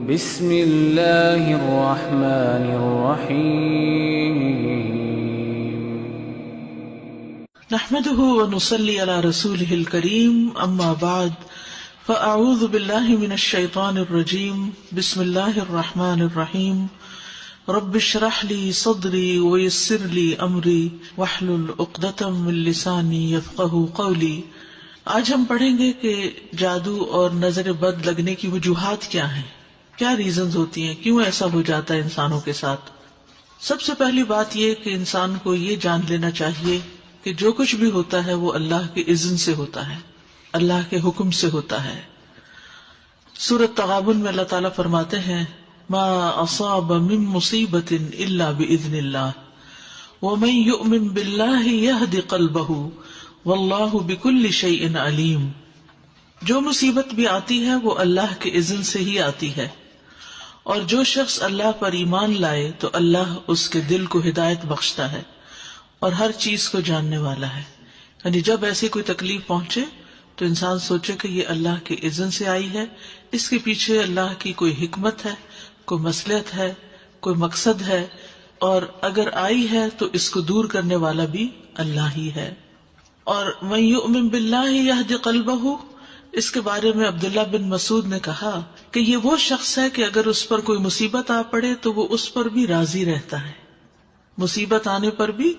بسم اللہ الرحمن الرحیم نحمده ونصلي على رسوله الكريم اما بعد فاعوذ بالله من الشيطان الرجيم بسم الله الرحمن الرحيم رب اشرح لي صدري ويسر لي امري واحلل عقدة من لساني يفقهوا قولي۔ آج ہم پڑھیں گے کہ جادو اور نظر بد لگنے کی وجوہات کیا ہیں، کیا ریزنز ہوتی ہیں، کیوں ایسا ہو جاتا ہے انسانوں کے ساتھ۔ سب سے پہلی بات یہ کہ انسان کو یہ جان لینا چاہیے کہ جو کچھ بھی ہوتا ہے وہ اللہ کے اذن سے ہوتا ہے، اللہ کے حکم سے ہوتا ہے۔ سورۃ تغابن میں اللہ تعالیٰ فرماتے ہیں ما اصاب من مصیبت الا باذن اللہ ومن یؤمن باللہ یہد قلبہ واللہ بکل شیء علیم۔ جو مصیبت بھی آتی ہے وہ اللہ کے اذن سے ہی آتی ہے، اور جو شخص اللہ پر ایمان لائے تو اللہ اس کے دل کو ہدایت بخشتا ہے اور ہر چیز کو جاننے والا ہے۔ یعنی جب ایسی کوئی تکلیف پہنچے تو انسان سوچے کہ یہ اللہ کے اذن سے آئی ہے، اس کے پیچھے اللہ کی کوئی حکمت ہے، کوئی مصلحت ہے، کوئی مقصد ہے، اور اگر آئی ہے تو اس کو دور کرنے والا بھی اللہ ہی ہے۔ اور من یؤمن باللہ یہد قلبہ، اس کے بارے میں عبداللہ بن مسعود نے کہا کہ یہ وہ شخص ہے کہ اگر اس پر کوئی مصیبت آ پڑے تو وہ اس پر بھی راضی رہتا ہے، مصیبت آنے پر بھی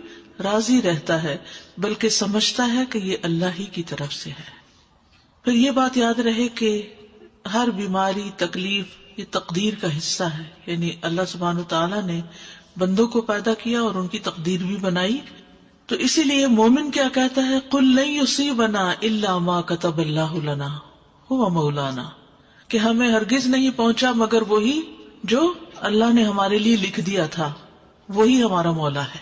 راضی رہتا ہے، بلکہ سمجھتا ہے کہ یہ اللہ ہی کی طرف سے ہے۔ پھر یہ بات یاد رہے کہ ہر بیماری، تکلیف یہ تقدیر کا حصہ ہے، یعنی اللہ سبحانہ وتعالیٰ نے بندوں کو پیدا کیا اور ان کی تقدیر بھی بنائی۔ تو اسی لیے مومن کیا کہتا ہے، قل لن یصیبنا الا ما کتب اللہ لنا هو مولانا، کہ ہمیں ہرگز نہیں پہنچا مگر وہی جو اللہ نے ہمارے لیے لکھ دیا تھا، وہی ہمارا مولا ہے۔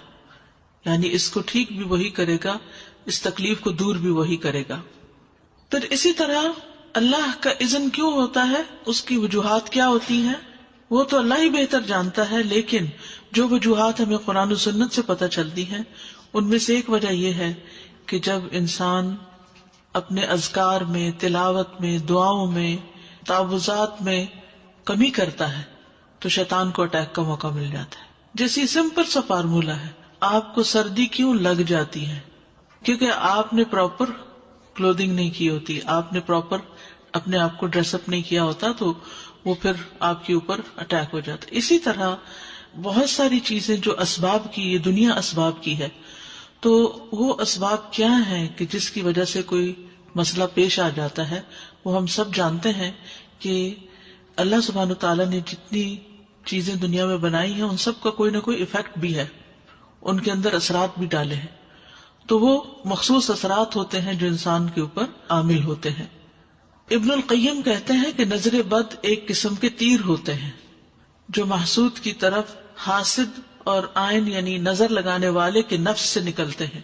یعنی اس کو ٹھیک بھی وہی کرے گا، اس تکلیف کو دور بھی وہی کرے گا۔ پھر اسی طرح اللہ کا اذن کیوں ہوتا ہے، اس کی وجوہات کیا ہوتی ہیں، وہ تو اللہ ہی بہتر جانتا ہے، لیکن جو وجوہات ہمیں قرآن و سنت سے پتہ چلتی ہیں ان میں سے ایک وجہ یہ ہے کہ جب انسان اپنے اذکار میں، تلاوت میں، دعاؤں میں، تعوذات میں کمی کرتا ہے تو شیطان کو اٹیک کا موقع مل جاتا ہے۔ جیسی سمپل سا فارمولا ہے، آپ کو سردی کیوں لگ جاتی ہے؟ کیونکہ آپ نے پراپر کلودنگ نہیں کی ہوتی، آپ نے پراپر اپنے آپ کو ڈریس اپ نہیں کیا ہوتا، تو وہ پھر آپ کے اوپر اٹیک ہو جاتا ہے۔ اسی طرح بہت ساری چیزیں جو اسباب کی، یہ دنیا اسباب کی ہے، تو وہ اسباب کیا ہیں کہ جس کی وجہ سے کوئی مسئلہ پیش آ جاتا ہے، وہ ہم سب جانتے ہیں کہ اللہ سبحانہ تعالیٰ نے جتنی چیزیں دنیا میں بنائی ہیں ان سب کا کوئی نہ کوئی ایفیکٹ بھی ہے، ان کے اندر اثرات بھی ڈالے ہیں، تو وہ مخصوص اثرات ہوتے ہیں جو انسان کے اوپر عامل ہوتے ہیں۔ ابن القیم کہتے ہیں کہ نظر بد ایک قسم کے تیر ہوتے ہیں جو محسود کی طرف حاسد اور عین یعنی نظر لگانے والے کے نفس سے نکلتے ہیں۔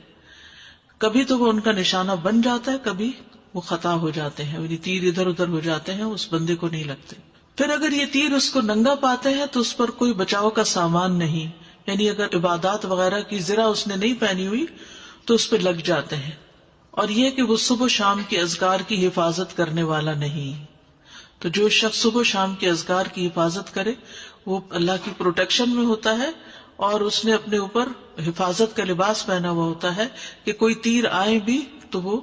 کبھی تو وہ ان کا نشانہ بن جاتا ہے، کبھی وہ خطا ہو جاتے ہیں، یعنی تیر ادھر ادھر ہو جاتے ہیں، اس بندے کو نہیں لگتے۔ پھر اگر یہ تیر اس کو ننگا پاتے ہیں تو اس پر کوئی بچاؤ کا سامان نہیں، یعنی اگر عبادات وغیرہ کی زرہ اس نے نہیں پہنی ہوئی تو اس پہ لگ جاتے ہیں۔ اور یہ کہ وہ صبح و شام کے اذکار کی حفاظت کرنے والا نہیں، تو جو شخص صبح و شام کے اذکار کی حفاظت کرے وہ اللہ کی پروٹیکشن میں ہوتا ہے، اور اس نے اپنے اوپر حفاظت کا لباس پہنا ہوا ہوتا ہے کہ کوئی تیر آئے بھی تو وہ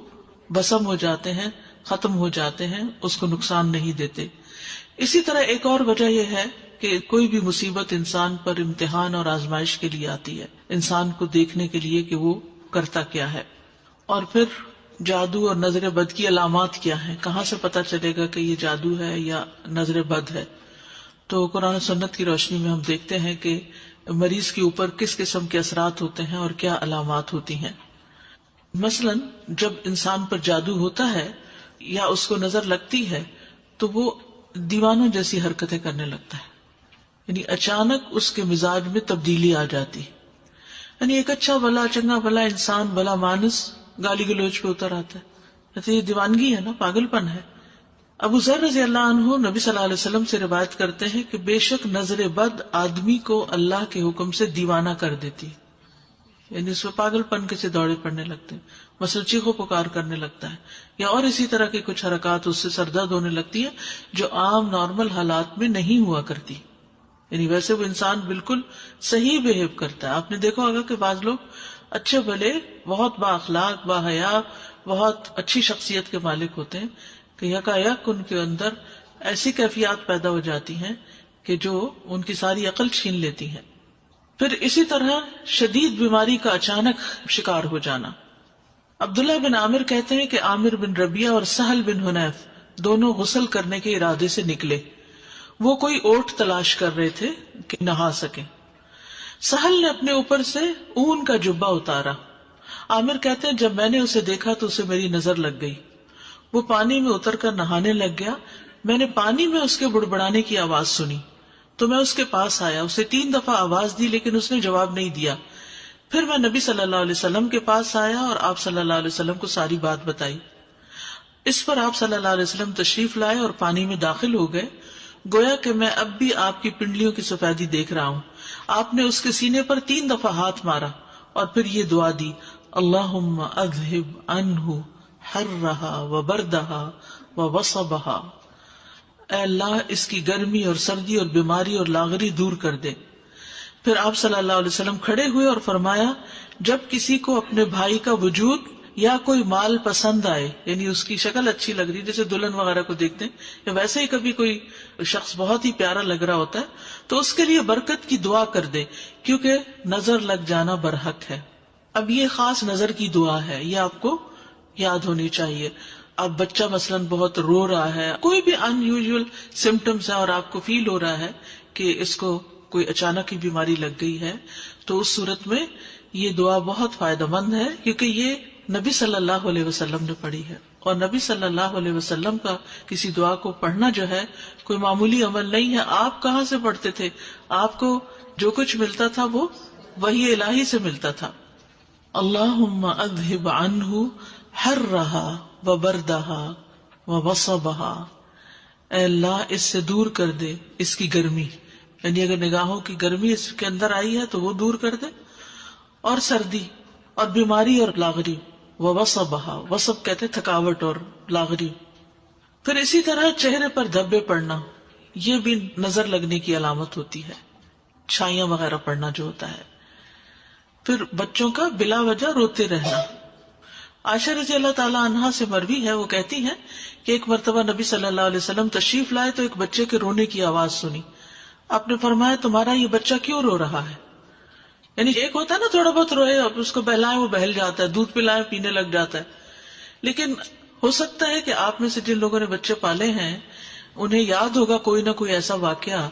بسم ہو جاتے ہیں، ختم ہو جاتے ہیں، اس کو نقصان نہیں دیتے۔ اسی طرح ایک اور وجہ یہ ہے کہ کوئی بھی مصیبت انسان پر امتحان اور آزمائش کے لیے آتی ہے، انسان کو دیکھنے کے لیے کہ وہ کرتا کیا ہے۔ اور پھر جادو اور نظر بد کی علامات کیا ہیں، کہاں سے پتہ چلے گا کہ یہ جادو ہے یا نظر بد ہے؟ تو قرآن و سنت کی روشنی میں ہم دیکھتے ہیں کہ مریض کے اوپر کس قسم کے اثرات ہوتے ہیں اور کیا علامات ہوتی ہیں۔ مثلاً جب انسان پر جادو ہوتا ہے یا اس کو نظر لگتی ہے تو وہ دیوانوں جیسی حرکتیں کرنے لگتا ہے، یعنی اچانک اس کے مزاج میں تبدیلی آ جاتی، یعنی ایک اچھا بھلا چنگا بھلا انسان، بھلا مانس گالی گلوچ پہ اتر آتا ہے، یہ دیوانگی ہے نا، پاگل پن ہے۔ ابو ذر رضی اللہ عنہ نبی صلی اللہ علیہ وسلم سے روایت کرتے ہیں کہ بے شک نظر بد آدمی کو اللہ کے حکم سے دیوانہ کر دیتی، یعنی اس پہ پاگل پن کے سے دوڑے پڑنے لگتے ہیں، مثلا چیخو پکار کرنے لگتا ہے، یا اور اسی طرح کی کچھ حرکات اس سے سر درد ہونے لگتی ہے جو عام نارمل حالات میں نہیں ہوا کرتی. یعنی ویسے وہ انسان بالکل صحیح بہیو کرتا ہے. آپ نے دیکھا ہوگا کہ بعض لوگ اچھے بھلے بہت با اخلاق با حیا بہت اچھی شخصیت کے مالک ہوتے ہیں کہ یکایک ان کے اندر ایسی کیفیات پیدا ہو جاتی ہیں کہ جو ان کی ساری عقل چھین لیتی ہیں. پھر اسی طرح شدید بیماری کا اچانک شکار ہو جانا. عبداللہ بن عامر کہتے ہیں کہ عامر بن ربیعہ اور سہل بن حنیف دونوں غسل کرنے کے ارادے سے نکلے. وہ کوئی اوٹ تلاش کر رہے تھے کہ نہا سکیں. سہل نے اپنے اوپر سے اون کا جبہ اتارا. عامر کہتے ہیں جب میں نے اسے دیکھا تو اسے میری نظر لگ گئی. وہ پانی میں اتر کر نہانے لگ گیا. میں نے پانی میں اس کے بڑبڑانے کی آواز سنی تو میں اس کے پاس آیا. اسے 3 دفعہ آواز دی لیکن اس نے جواب نہیں دیا. پھر میں نبی صلی اللہ علیہ وسلم کے پاس آیا اور آپ صلی اللہ علیہ وسلم کو ساری بات بتائی. اس پر آپ صلی اللہ علیہ وسلم تشریف لائے اور پانی میں داخل ہو گئے. گویا کہ میں اب بھی آپ کی پنڈلیوں کی سفیدی دیکھ رہا ہوں. آپ نے اس کے سینے پر 3 دفعہ ہاتھ مارا اور پھر یہ دعا دی، اللہم اذہب عنہ حرہا وبردہا ووصبہا. اے اللہ اس کی گرمی اور سردی اور بیماری اور لاغری دور کر دے. پھر آپ صلی اللہ علیہ وسلم کھڑے ہوئے اور فرمایا، جب کسی کو اپنے بھائی کا وجود یا کوئی مال پسند آئے، یعنی اس کی شکل اچھی لگ رہی، جیسے دلہن وغیرہ کو دیکھتے ہیں، یا ویسے ہی کبھی کوئی شخص بہت ہی پیارا لگ رہا ہوتا ہے، تو اس کے لیے برکت کی دعا کر دے، کیونکہ نظر لگ جانا برحق ہے. اب یہ خاص نظر کی دعا ہے، یہ آپ کو یاد ہونی چاہیے. اب بچہ مثلاً بہت رو رہا ہے، کوئی بھی ان یوزول سمٹمز ہے اور آپ کو فیل ہو رہا ہے کہ اس کو کوئی اچانک ہی بیماری لگ گئی ہے، تو اس صورت میں یہ دعا بہت فائدہ مند ہے، کیونکہ یہ نبی صلی اللہ علیہ وسلم نے پڑھی ہے. اور نبی صلی اللہ علیہ وسلم کا کسی دعا کو پڑھنا جو ہے کوئی معمولی عمل نہیں ہے. آپ کہاں سے پڑھتے تھے؟ آپ کو جو کچھ ملتا تھا وہ وحی الہی سے ملتا تھا. اللہم اذہب عنہ حرہا وبردہا ووصبہا. اے اللہ اس سے دور کر دے اس کی گرمی، یعنی اگر نگاہوں کی گرمی اس کے اندر آئی ہے تو وہ دور کر دے، اور سردی اور بیماری اور لاغری. ووصبہا، وصب کہتے تھکاوٹ اور لاغری. پھر اسی طرح چہرے پر دھبے پڑنا، یہ بھی نظر لگنے کی علامت ہوتی ہے، چھائیاں وغیرہ پڑنا جو ہوتا ہے. پھر بچوں کا بلا وجہ روتے رہنا. عائشہ رضی اللہ تعالی عنہا سے مروی ہے، وہ کہتی ہیں کہ ایک مرتبہ نبی صلی اللہ علیہ وسلم تشریف لائے تو ایک بچے کے رونے کی آواز سنی. آپ نے فرمایا تمہارا یہ بچہ کیوں رو رہا ہے؟ یعنی ایک ہوتا ہے نا تھوڑا بہت روئے اور اس کو بہلائیں وہ بہل جاتا ہے، دودھ پلائیں پینے لگ جاتا ہے. لیکن ہو سکتا ہے کہ آپ میں سے جن لوگوں نے بچے پالے ہیں انہیں یاد ہوگا کوئی نہ کوئی ایسا واقعہ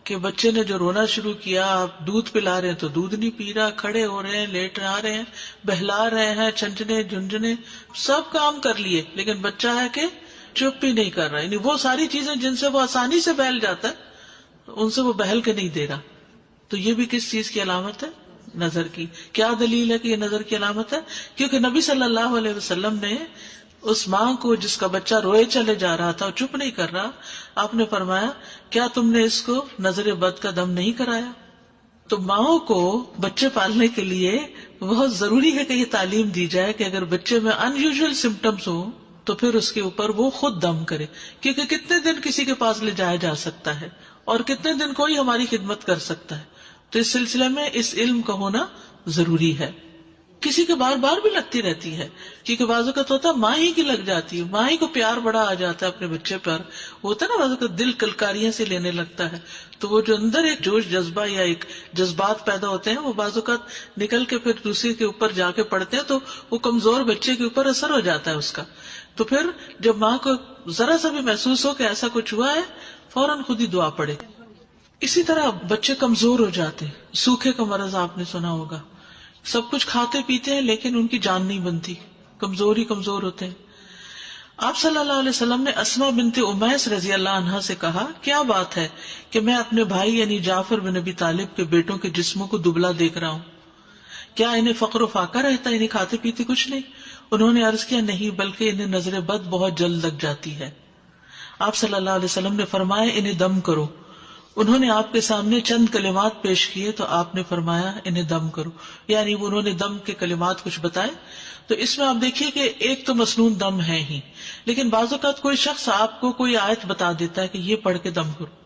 کہ بچے نے جو رونا شروع کیا، آپ دودھ پلا رہے ہیں تو دودھ نہیں پی رہا، کھڑے ہو رہے ہیں، لیٹ آ رہے ہیں، بہلا رہے ہیں، چھنچنے جھنجھنے سب کام کر لیے، لیکن بچہ ہے کہ چپ ہی نہیں کر رہا. یعنی وہ ساری چیزیں جن سے وہ آسانی سے بہل جاتا ہے ان سے وہ بہل کے نہیں دے رہا. تو یہ بھی کس چیز کی علامت ہے؟ نظر کی. کیا دلیل ہے کہ یہ نظر کی علامت ہے؟ کیونکہ نبی صلی اللہ علیہ وسلم نے اس ماں کو جس کا بچہ روئے چلے جا رہا تھا، چپ نہیں کر رہا، آپ نے فرمایا کیا تم نے اس کو نظر بد کا دم نہیں کرایا؟ تو ماؤں کو بچے پالنے کے لیے بہت ضروری ہے کہ یہ تعلیم دی جائے کہ اگر بچے میں ان یوزول سمٹمس ہوں تو پھر اس کے اوپر وہ خود دم کرے. کیونکہ کتنے دن کسی کے پاس لے جایا جا سکتا ہے اور کتنے دن کوئی ہماری خدمت کر سکتا ہے. تو اس سلسلے میں اس علم کا ہونا ضروری ہے. کسی کے بار بار بھی لگتی رہتی ہے، کیونکہ بعض اوقات ہوتا ہے ماں ہی کی لگ جاتی ہے، ماں ہی کو پیار بڑا آ جاتا ہے اپنے بچے پر. ہوتا ہے نا بعض اوقات دل کلکاریاں سے لینے لگتا ہے، تو وہ جو اندر ایک جوش جذبہ یا ایک جذبات پیدا ہوتے ہیں وہ بعض اوقات نکل کے پھر دوسرے کے اوپر جا کے پڑتے ہیں، تو وہ کمزور بچے کے اوپر اثر ہو جاتا ہے اس کا. تو پھر جب ماں کو ذرا سا بھی محسوس ہو کہ ایسا کچھ ہوا ہے، فوراً خود ہی دعا پڑے. اسی طرح بچے کمزور ہو جاتے ہیں. سوکھے کا مرض آپ نے سنا ہوگا، سب کچھ کھاتے پیتے ہیں لیکن ان کی جان نہیں بنتی، کمزور ہوتے ہیں. آپ صلی اللہ علیہ وسلم نے اسما بنت امیس رضی اللہ عنہا سے کہا کیا بات ہے کہ میں اپنے بھائی یعنی جعفر بن ابی طالب کے بیٹوں کے جسموں کو دبلا دیکھ رہا ہوں، کیا انہیں فقر و فاقہ رہتا ہے، انہیں کھاتے پیتے کچھ نہیں؟ انہوں نے عرض کیا نہیں، بلکہ انہیں نظر بد بہت جلد لگ جاتی ہے. آپ صلی اللہ علیہ وسلم نے فرمایا انہیں دم کرو. انہوں نے آپ کے سامنے چند کلمات پیش کیے تو آپ نے فرمایا انہیں دم کرو، یعنی انہوں نے دم کے کلمات کچھ بتائے. تو اس میں آپ دیکھیے کہ ایک تو مسنون دم ہے ہی، لیکن بعض اوقات کوئی شخص آپ کو کوئی آیت بتا دیتا ہے کہ یہ پڑھ کے دم کرو،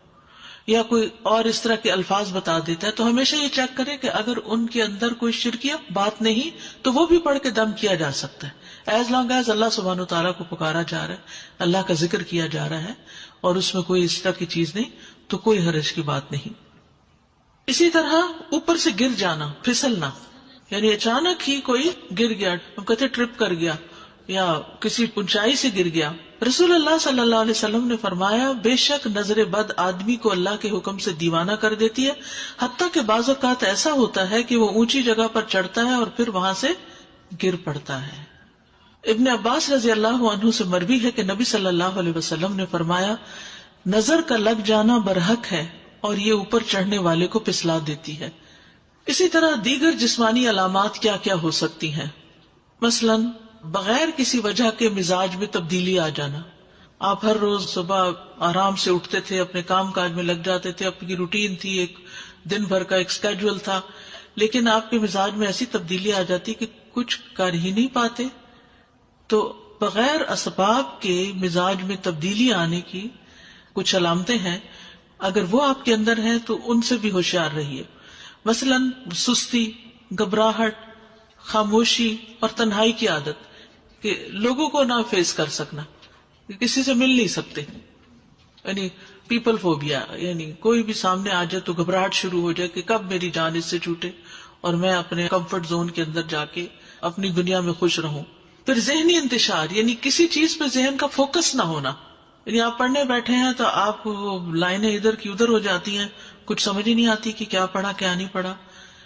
یا کوئی اور اس طرح کے الفاظ بتا دیتا ہے، تو ہمیشہ یہ چیک کریں کہ اگر ان کے اندر کوئی شرکیہ بات نہیں تو وہ بھی پڑھ کے دم کیا جا سکتا ہے، ایز لانگ ایز اللہ سبحانہ و تعالیٰ کو پکارا جا رہا ہے، اللہ کا ذکر کیا جا رہا ہے اور اس میں کوئی اس طرح کی چیز نہیں تو کوئی حرج کی بات نہیں. اسی طرح اوپر سے گر جانا، پھسلنا، یعنی اچانک ہی کوئی گر گیا، ہم کہتے ٹرپ کر گیا یا کسی اونچائی سے گر گیا. رسول اللہ صلی اللہ علیہ وسلم نے فرمایا بے شک نظر بد آدمی کو اللہ کے حکم سے دیوانہ کر دیتی ہے، حتیٰ کہ بعض اوقات ایسا ہوتا ہے کہ وہ اونچی جگہ پر چڑھتا ہے اور پھر وہاں سے گر پڑتا ہے. ابن عباس رضی اللہ عنہ سے مروی ہے کہ نبی صلی اللہ علیہ وسلم نے فرمایا نظر کا لگ جانا برحق ہے اور یہ اوپر چڑھنے والے کو پسلا دیتی ہے. اسی طرح دیگر جسمانی علامات کیا کیا ہو سکتی ہیں؟ مثلاً بغیر کسی وجہ کے مزاج میں تبدیلی آ جانا. آپ ہر روز صبح آرام سے اٹھتے تھے، اپنے کام کاج میں لگ جاتے تھے، اپنی روٹین تھی، ایک دن بھر کا ایک اسکیڈول تھا، لیکن آپ کے مزاج میں ایسی تبدیلی آ جاتی کہ کچھ کر ہی نہیں پاتے. تو بغیر اسباب کے مزاج میں تبدیلی آنے کی کچھ علامتیں ہیں، اگر وہ آپ کے اندر ہیں تو ان سے بھی ہوشیار رہیے. مثلاً سستی، گھبراہٹ، خاموشی اور تنہائی کی عادت، کہ لوگوں کو نہ فیس کر سکنا، کہ کسی سے مل نہیں سکتے، یعنی پیپل فوبیا، یعنی کوئی بھی سامنے آ جائے تو گھبراہٹ شروع ہو جائے کہ کب میری جان اس سے چھوٹے اور میں اپنے کمفرٹ زون کے اندر جا کے اپنی دنیا میں خوش رہوں. پھر ذہنی انتشار، یعنی کسی چیز پہ ذہن کا فوکس نہ ہونا، یعنی آپ پڑھنے بیٹھے ہیں تو آپ وہ لائنیں ادھر کی ادھر ہو جاتی ہیں، کچھ سمجھ ہی نہیں آتی کہ کیا پڑھا کیا نہیں پڑھا.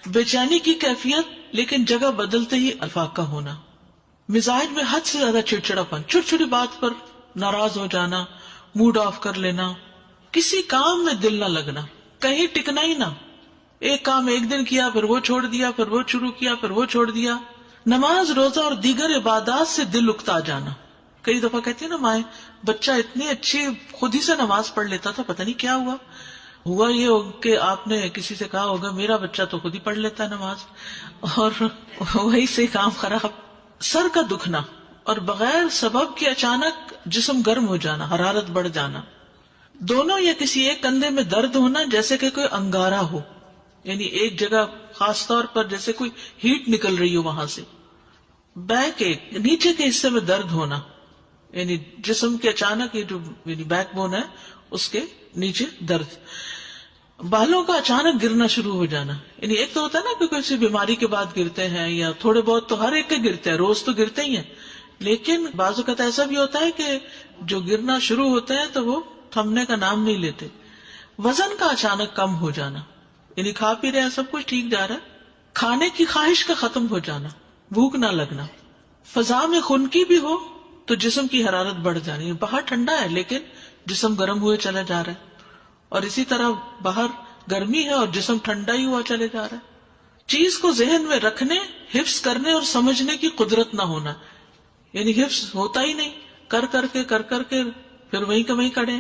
بے چینی کی کیفیت لیکن جگہ بدلتے ہی افاقہ ہونا. مزاج میں حد سے زیادہ چڑچڑاپن، چھوٹی چھوٹی بات پر ناراض ہو جانا، موڈ آف کر لینا، کسی کام میں دل نہ لگنا، کہیں ٹکنا ہی نہ، ایک کام ایک دن کیا پھر وہ چھوڑ دیا، پھر وہ شروع کیا پھر وہ چھوڑ دیا. نماز، روزہ اور دیگر عبادات سے دل اکتا جانا. کئی دفعہ کہتی ہیں نا مائیں، بچہ اتنی اچھی خود ہی سے نماز پڑھ لیتا تھا، پتہ نہیں کیا ہوا یہ کہ آپ نے کسی سے کہا ہوگا میرا بچہ تو خود ہی پڑھ لیتا ہے نماز، اور وہی سے کام خراب. سر کا دکھنا اور بغیر سبب کے اچانک جسم گرم ہو جانا، حرارت بڑھ جانا. دونوں یا کسی ایک کندھے میں درد ہونا جیسے کہ کوئی انگارہ ہو، یعنی ایک جگہ خاص طور پر جیسے کوئی ہیٹ نکل رہی ہو وہاں سے. بیک ایک، نیچے کے حصے میں درد ہونا، یعنی جسم کے اچانک یہ جو بیک بون ہے اس کے نیچے درد. بالوں کا اچانک گرنا شروع ہو جانا، یعنی ایک تو ہوتا ہے نا کہ کسی بیماری کے بعد گرتے ہیں، یا تھوڑے بہت تو ہر ایک کے گرتے ہیں، روز تو گرتے ہی ہیں، لیکن بعض اوقات ایسا بھی ہوتا ہے کہ جو گرنا شروع ہوتے ہیں تو وہ تھمنے کا نام نہیں لیتے. وزن کا اچانک کم ہو جانا، یعنی کھا پی رہے ہیں سب کچھ ٹھیک جا رہا ہے، کھانے کی خواہش کا ختم ہو جانا، بھوک نہ لگنا. فضا میں خنکی بھی ہو تو جسم کی حرارت بڑھ جانی، باہر ٹھنڈا ہے لیکن جسم گرم ہوئے چلا جا رہا ہے، اور اسی طرح باہر گرمی ہے اور جسم ٹھنڈا ہی ہوا چلے جا رہا ہے. چیز کو ذہن میں رکھنے، حفظ کرنے اور سمجھنے کی قدرت نہ ہونا، یعنی حفظ ہوتا ہی نہیں، کر کر کے پھر وہیں کا وہیں کڑے.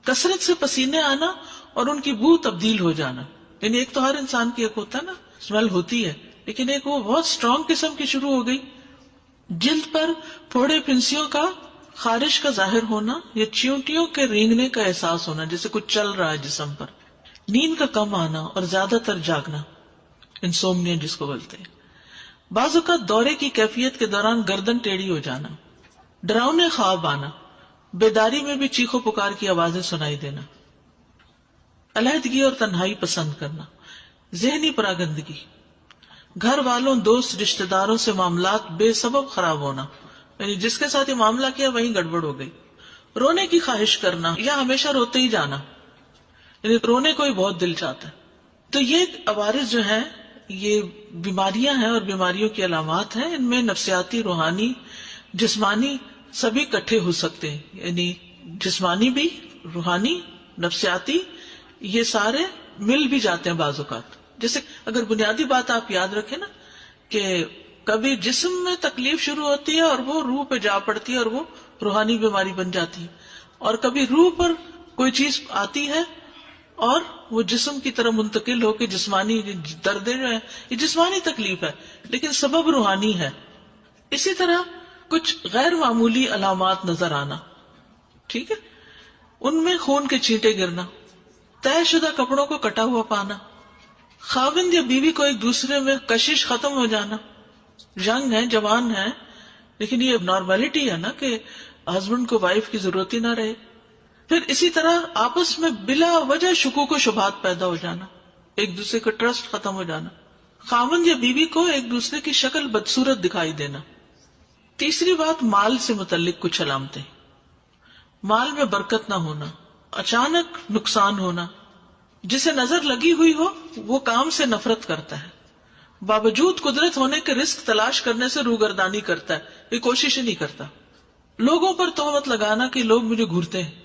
کثرت سے پسینے آنا اور ان کی بو تبدیل ہو جانا، یعنی ایک تو ہر انسان کی ایک ہوتا ہے نا اسمیل ہوتی ہے، لیکن ایک وہ بہت اسٹرانگ قسم کی شروع ہو گئی. جلد پر پھوڑے پھنسیوں کا، خارش کا ظاہر ہونا یا چیونٹیوں کے رینگنے کا احساس ہونا جیسے کچھ چل رہا ہے جسم پر. نیند کا کم آنا اور زیادہ تر جاگنا، انسومنیا جس کو بولتے ہیں. بعض اوقات دورے کی کیفیت کے دوران گردن ٹیڑھی ہو جانا، ڈراؤنے خواب آنا، بیداری میں بھی چیخو پکار کی آوازیں سنائی دینا. علیحدگی اور تنہائی پسند کرنا. ذہنی پراگندگی، گھر والوں، دوست، رشتہ داروں سے معاملات بے سبب خراب ہونا، یعنی جس کے ساتھ یہ معاملہ کیا وہیں گڑبڑ ہو گئی. رونے کی خواہش کرنا یا ہمیشہ روتے ہی جانا، یعنی رونے کو ہی بہت دل چاہتا ہے. تو یہ عوارض جو ہیں یہ بیماریاں ہیں اور بیماریوں کی علامات ہیں. ان میں نفسیاتی، روحانی، جسمانی سبھی اکٹھے ہو سکتے ہیں، یعنی جسمانی بھی، روحانی، نفسیاتی، یہ سارے مل بھی جاتے ہیں بعض اوقات. جیسے اگر بنیادی بات آپ یاد رکھیں نا کہ کبھی جسم میں تکلیف شروع ہوتی ہے اور وہ روح پہ جا پڑتی ہے اور وہ روحانی بیماری بن جاتی ہے، اور کبھی روح پر کوئی چیز آتی ہے اور وہ جسم کی طرح منتقل ہو کے جسمانی دردیں جو ہیں یہ جسمانی تکلیف ہے لیکن سبب روحانی ہے. اسی طرح کچھ غیر معمولی علامات نظر آنا، ٹھیک ہے، ان میں خون کے چھینٹے گرنا، طے شدہ کپڑوں کو کٹا ہوا پانا، خاوند یا بیوی کو ایک دوسرے میں کشش ختم ہو جانا. ینگ ہیں، جوان ہیں، لیکن یہ نارملٹی ہے نا کہ ہسبینڈ کو وائف کی ضرورت ہی نہ رہے. پھر اسی طرح آپس میں بلا وجہ شکوک و شبہات پیدا ہو جانا، ایک دوسرے کا ٹرسٹ ختم ہو جانا، خاوند یا بیوی کو ایک دوسرے کی شکل بدصورت دکھائی دینا. تیسری بات مال سے متعلق کچھ علامتیں، مال میں برکت نہ ہونا، اچانک نقصان ہونا، جسے نظر لگی ہوئی ہو وہ کام سے نفرت کرتا ہے، باوجود قدرت ہونے کے رزق تلاش کرنے سے روگردانی کرتا ہے، یہ کوشش ہی نہیں کرتا. لوگوں پر تہمت لگانا کہ لوگ مجھے گھورتے ہیں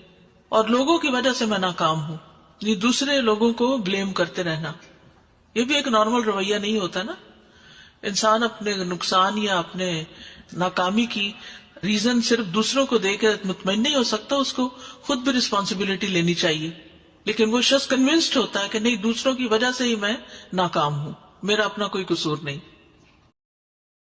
اور لوگوں کی وجہ سے میں ناکام ہوں، یہ دوسرے لوگوں کو بلیم کرتے رہنا، یہ بھی ایک نارمل رویہ نہیں ہوتا نا. انسان اپنے نقصان یا اپنے ناکامی کی ریزن صرف دوسروں کو دے کے مطمئن نہیں ہو سکتا، اس کو خود بھی رسپانسبلٹی لینی چاہیے. لیکن وہ شخص کنونسڈ ہوتا ہے کہ نہیں، دوسروں کی وجہ سے ہی میں ناکام ہوں، میرا اپنا کوئی قصور نہیں.